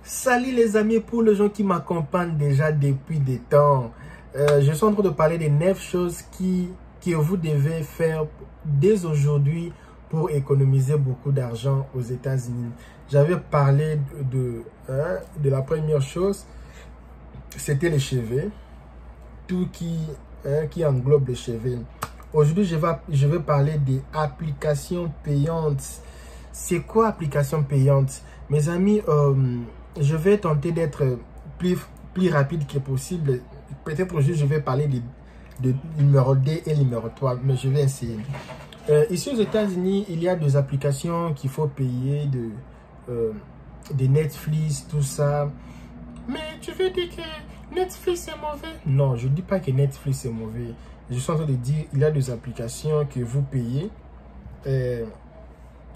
Salut les amis, pour les gens qui m'accompagnent déjà depuis des temps. Je suis en train de parler des 9 choses que vous devez faire dès aujourd'hui pour économiser beaucoup d'argent aux États-Unis. J'avais parlé de la première chose, c'était les cheveux. Tout qui englobe les cheveux. Aujourd'hui, je vais parler des applications payantes. C'est quoi application payante? Mes amis, je vais tenter d'être plus rapide que possible. Peut-être aujourd'hui, je vais parler de numéro D et numéro 3, mais je vais essayer. Ici aux États-Unis, il y a des applications qu'il faut payer, de Netflix, tout ça. Mais tu veux dire que Netflix est mauvais? Non, je ne dis pas que Netflix est mauvais. Je suis en train de dire il y a des applications que vous payez.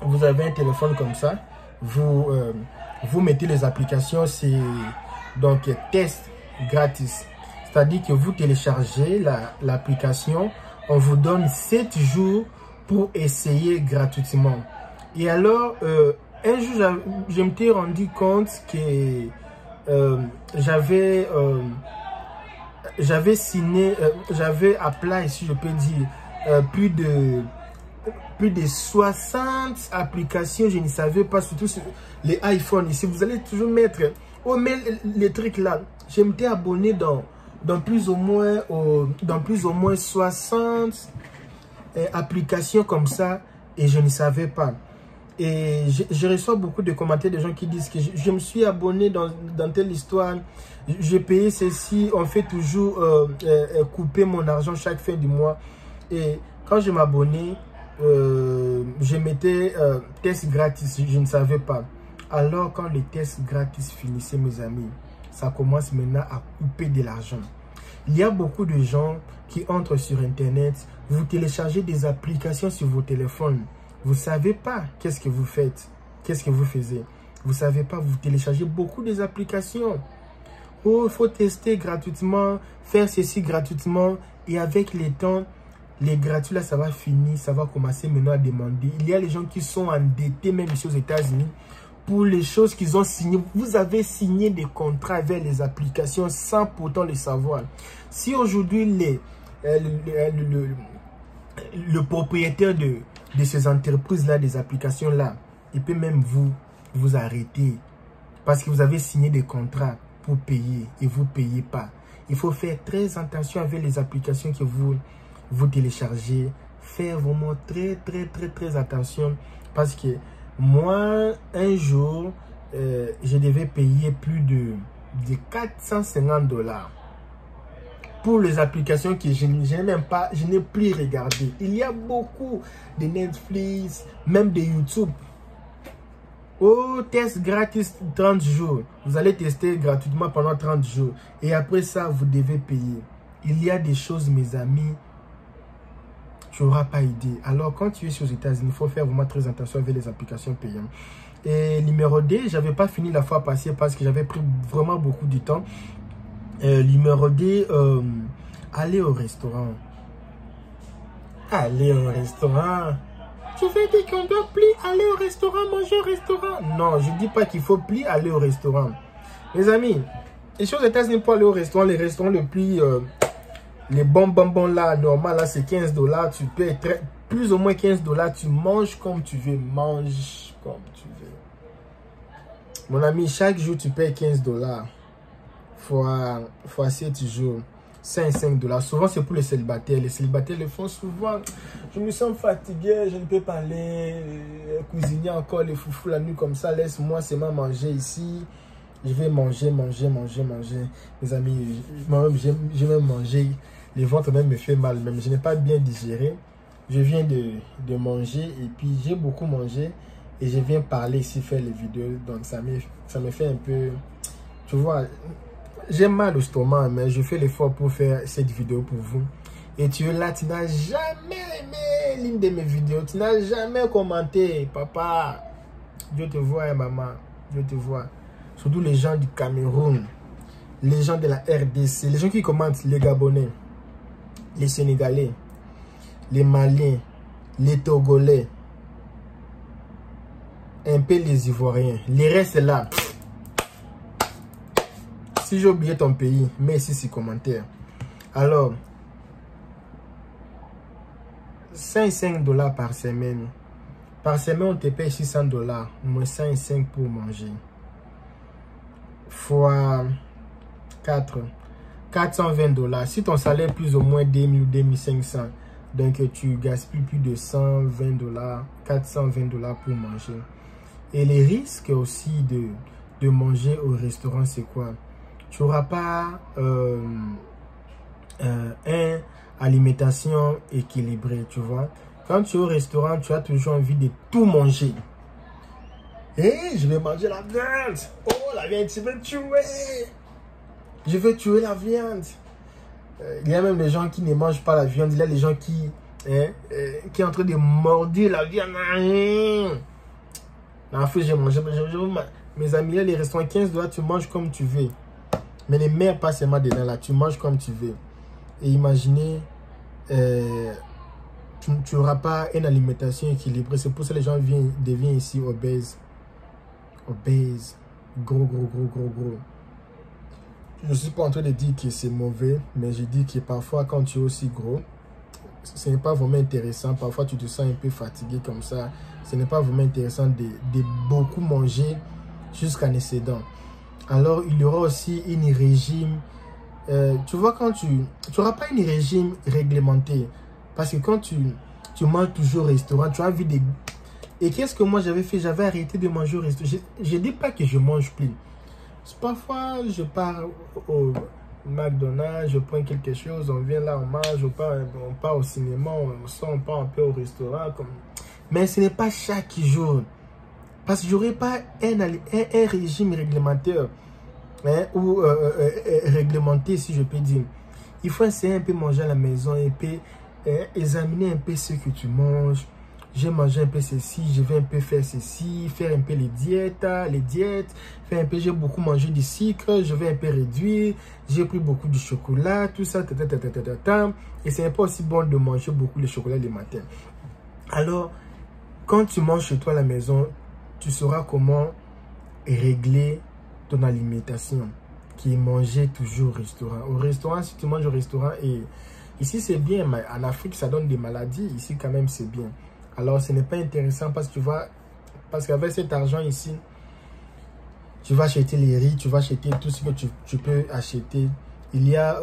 Vous avez un téléphone comme ça. Vous mettez les applications, c'est donc test gratis. C'est-à-dire que vous téléchargez l'application. On vous donne 7 jours pour essayer gratuitement. Et alors, un jour, je me suis rendu compte que j'avais signé, j'avais appelé, si je peux dire, plus de 60 applications. Je ne savais pas, surtout sur les iPhones. Ici, vous allez toujours mettre, oh, mais les trucs là, je m'étais abonné dans plus ou moins 60 applications comme ça et je ne savais pas. Et je reçois beaucoup de commentaires de gens qui disent que je me suis abonné dans telle histoire, j'ai payé ceci, on fait toujours couper mon argent chaque fin du mois. Et quand je m'abonnais, je mettais test gratis, je ne savais pas. Alors quand les tests gratis finissaient, mes amis, ça commence maintenant à couper de l'argent. Il y a beaucoup de gens qui entrent sur Internet, vous téléchargez des applications sur vos téléphones. Vous ne savez pas qu'est-ce que vous faites, qu'est-ce que vous faisiez. Vous ne savez pas, vous téléchargez beaucoup des applications. Oh, il faut tester gratuitement, faire ceci gratuitement. Et avec les temps, les gratuits là, ça va finir, ça va commencer maintenant à demander. Il y a les gens qui sont endettés, même ici aux États-Unis, pour les choses qu'ils ont signées. Vous avez signé des contrats avec les applications sans pourtant le savoir. Si aujourd'hui, le propriétaire de ces entreprises-là, des applications-là, il peut même vous arrêter parce que vous avez signé des contrats pour payer et vous ne payez pas. Il faut faire très attention avec les applications que vous téléchargez. Faire vraiment très attention parce que moi, un jour, je devais payer plus de 450 $. Pour les applications que je n'ai même pas, je n'ai plus regardé. Il y a beaucoup de Netflix, même de YouTube. Oh, test gratis 30 jours. Vous allez tester gratuitement pendant 30 jours. Et après ça, vous devez payer. Il y a des choses, mes amis, tu n'auras pas idée. Alors, quand tu es aux États-Unis, il faut faire vraiment très attention avec les applications payantes. Et numéro D, je n'avais pas fini la fois passée parce que j'avais pris vraiment beaucoup de temps. Numéro D, aller au restaurant. Aller au restaurant. Tu veux dire qu'on doit plus aller au restaurant, manger au restaurant? Non, je ne dis pas qu'il faut plus aller au restaurant. Mes amis, les choses aux États-Unis pour aller au restaurant, les restaurants le plus... les bonbons là, normal, là, c'est 15 $. Tu payes plus ou moins 15 $. Tu manges comme tu veux. Mange comme tu veux. Mon ami, chaque jour, tu payes 15 $. Fois 7 jours. 5 $. Souvent, c'est pour les célibataires. Les célibataires le font souvent. Je me sens fatigué, je ne peux pas aller cuisiner encore les foufous la nuit comme ça. Laisse-moi seulement manger ici. Je vais manger. Mes amis, moi-même, je vais manger. Le ventre même me fait mal. Même je n'ai pas bien digéré. Je viens de manger et puis j'ai beaucoup mangé. Et je viens parler ici, faire les vidéos. Donc ça me fait un peu... Tu vois, j'ai mal au stomac, mais je fais l'effort pour faire cette vidéo pour vous. Et tu es là, tu n'as jamais aimé l'une de mes vidéos. Tu n'as jamais commenté. Papa, Dieu te voit, maman. Dieu te voit. Surtout les gens du Cameroun, les gens de la RDC, les gens qui commentent, les Gabonais, les Sénégalais, les Maliens, les Togolais, un peu les Ivoiriens. Les restes là, Si j'ai oublié ton pays, mets ici ces commentaires. Alors, 5 $ par semaine. Par semaine, on te paye 600 $, moins 5 pour manger. Fois 4, 420 $. Si ton salaire est plus ou moins 2000 ou 2500, donc tu gaspilles plus de 120 $, 420 $ pour manger. Et les risques aussi de manger au restaurant, c'est quoi? Tu n'auras pas une alimentation équilibrée, tu vois. Quand tu es au restaurant, tu as toujours envie de tout manger. Et je vais manger la viande. Oh, la viande, tu veux tuer. Je veux tuer la viande. Il y a même des gens qui ne mangent pas la viande. Il y a des gens qui sont en train de mordir la viande. La fois, j'ai mangé. Mes amis, il y a les restaurants 15 $, tu manges comme tu veux. Mais ne mets pas seulement dedans là, tu manges comme tu veux. Et imaginez, tu n'auras pas une alimentation équilibrée. C'est pour ça que les gens deviennent ici obèses. Obèses. Gros. Je ne suis pas en train de dire que c'est mauvais, mais je dis que parfois quand tu es aussi gros, ce n'est pas vraiment intéressant. Parfois tu te sens un peu fatigué comme ça. Ce n'est pas vraiment intéressant de beaucoup manger jusqu'en excédant. Alors il y aura aussi une régime. Tu vois, quand tu n'auras pas une régime réglementé. Parce que quand tu manges toujours au restaurant, tu as envie de... Et qu'est-ce que moi j'avais fait? J'avais arrêté de manger au restaurant. Je ne dis pas que je mange plus. Parfois, je pars au McDonald's, je prends quelque chose, on vient là, on mange, on part au cinéma, on part un peu au restaurant. Mais ce n'est pas chaque jour. Parce que je n'aurai pas un régime réglementaire. Ou réglementé, si je peux dire. Il faut essayer un peu manger à la maison, et puis examiner un peu ce que tu manges. J'ai mangé un peu ceci, je vais un peu faire ceci, faire un peu les diètes, faire un peu, j'ai beaucoup mangé du sucre, je vais un peu réduire, j'ai pris beaucoup de chocolat, tout ça, et ce n'est pas aussi bon de manger beaucoup de chocolat le matin. Alors, quand tu manges chez toi à la maison, tu sauras comment régler ton alimentation, qui est manger toujours au restaurant. Au restaurant, si tu manges au restaurant, et ici c'est bien, mais en Afrique ça donne des maladies, ici quand même c'est bien. Alors ce n'est pas intéressant parce que tu vois, parce qu'avec cet argent ici, tu vas acheter les riz, tu vas acheter tout ce que tu peux acheter. Il y a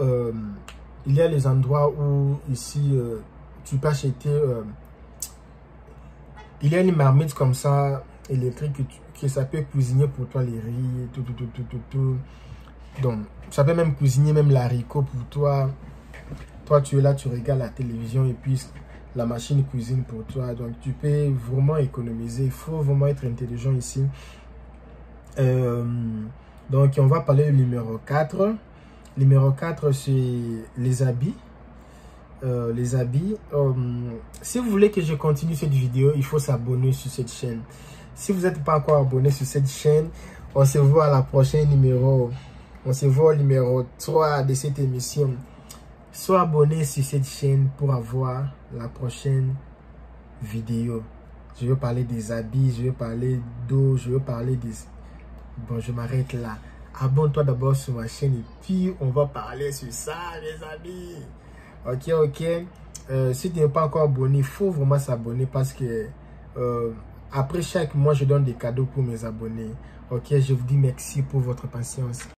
les endroits où ici tu peux acheter, il y a une marmite comme ça électrique que ça peut cuisiner pour toi les riz, tout. Donc ça peut même cuisiner même l'haricot pour toi. Toi tu es là, tu regardes la télévision et puis la machine cuisine pour toi. Donc tu peux vraiment économiser. Il faut vraiment être intelligent ici. Donc on va parler du numéro 4. Numéro 4, c'est les habits. Les habits. Si vous voulez que je continue cette vidéo, il faut s'abonner sur cette chaîne. Si vous n'êtes pas encore abonné sur cette chaîne, on se voit à la prochaine numéro. On se voit au numéro 3 de cette émission. Sois abonné sur cette chaîne pour avoir la prochaine vidéo. Je vais parler des habits, je vais parler d'eau, je vais parler des... Bon, je m'arrête là. Abonne-toi d'abord sur ma chaîne et puis on va parler sur ça, les amis. Ok. Si tu n'es pas encore abonné, il faut vraiment s'abonner parce que après chaque mois, je donne des cadeaux pour mes abonnés. Ok, je vous dis merci pour votre patience.